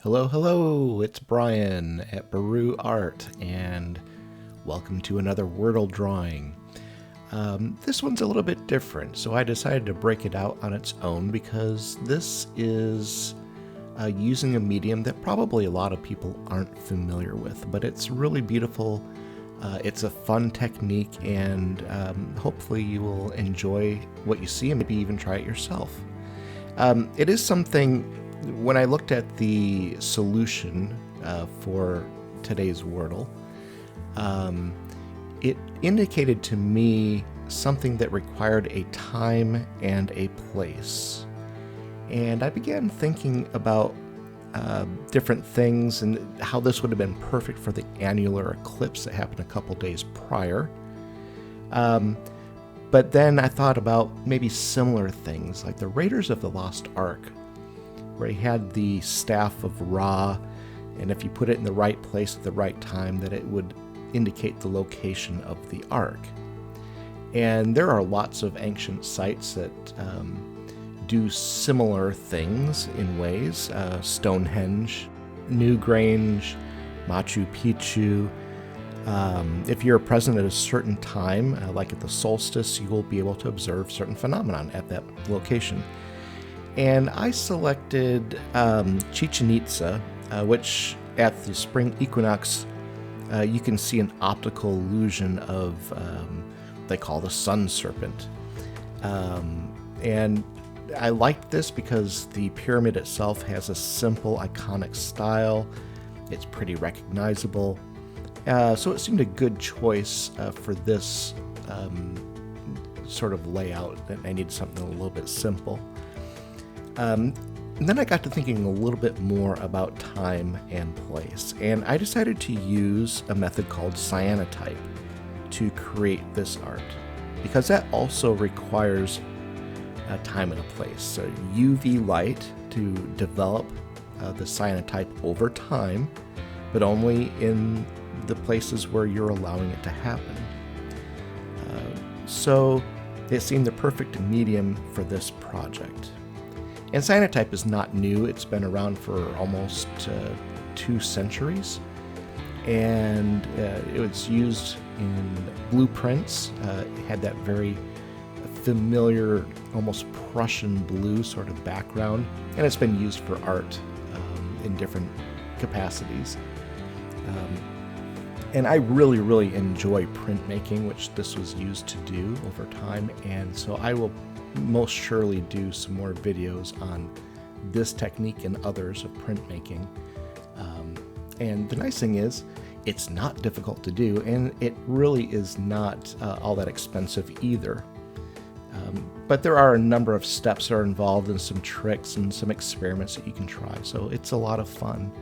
Hello, hello, it's Brian at Baru Art, and welcome to another Wordle drawing. This one's a little bit different, so I decided to break it out on its own because this is using a medium that probably a lot of people aren't familiar with, but it's really beautiful. It's a fun technique, and hopefully you will enjoy what you see and maybe even try it yourself. It is something, when I looked at the solution for today's Wordle, it indicated to me something that required a time and a place. And I began thinking about different things and how this would have been perfect for the annular eclipse that happened a couple days prior. But then I thought about maybe similar things, like the Raiders of the Lost Ark, where he had the staff of Ra, and if you put it in the right place at the right time, that it would indicate the location of the Ark. And there are lots of ancient sites that do similar things in ways. Stonehenge, Newgrange, Machu Picchu. If you're present at a certain time, like at the solstice, you will be able to observe certain phenomenon at that location. And I selected Chichen Itza, which at the spring equinox, you can see an optical illusion of, they call the sun serpent. And I liked this because the pyramid itself has a simple, iconic style. It's pretty recognizable. So it seemed a good choice for this sort of layout. I needed something a little bit simple. And then I got to thinking a little bit more about time and place, and I decided to use a method called cyanotype to create this art, because that also requires a time and a place. So UV light to develop the cyanotype over time, but only in the places where you're allowing it to happen. So it seemed the perfect medium for this project. And cyanotype is not new. It's been around for almost 2 centuries. And it was used in blueprints. It had that very familiar, almost Prussian blue sort of background. And it's been used for art in different capacities. And I really, really enjoy printmaking, which this was used to do over time. And so I will most surely do some more videos on this technique and others of printmaking. And the nice thing is, it's not difficult to do, and it really is not all that expensive either. But there are a number of steps that are involved and some tricks and some experiments that you can try, so it's a lot of fun.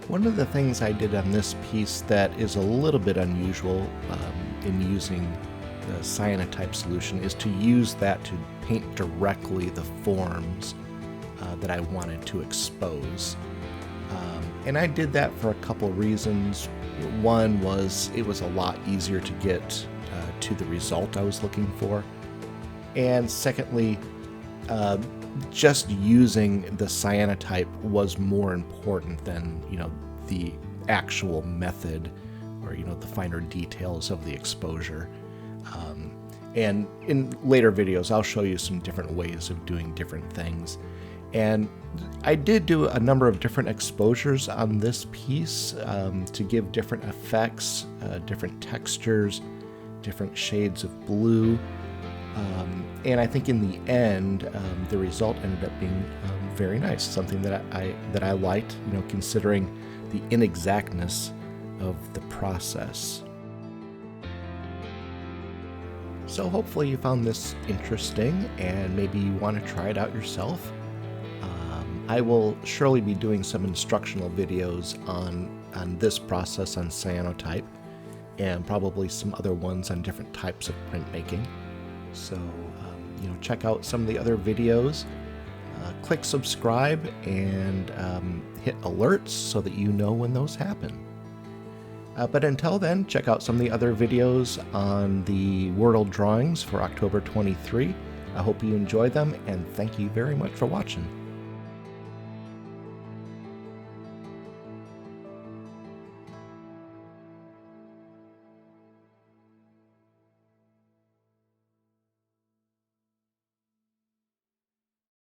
One of the things I did on this piece that is a little bit unusual in using the cyanotype solution is to use that to paint directly the forms that I wanted to expose. And I did that for a couple reasons. One was it was a lot easier to get to the result I was looking for. And secondly, just using the cyanotype was more important than, the actual method or, the finer details of the exposure. And in later videos, I'll show you some different ways of doing different things. And I did do a number of different exposures on this piece to give different effects, different textures, different shades of blue. And I think in the end, the result ended up being very nice. Something that I liked, considering the inexactness of the process. So hopefully you found this interesting, and maybe you want to try it out yourself. I will surely be doing some instructional videos on this process on cyanotype, and probably some other ones on different types of printmaking. So, check out some of the other videos. Click subscribe and hit alerts so that you know when those happen. But until then, check out some of the other videos on the Wordle drawings for October 23. I hope you enjoy them, and thank you very much for watching.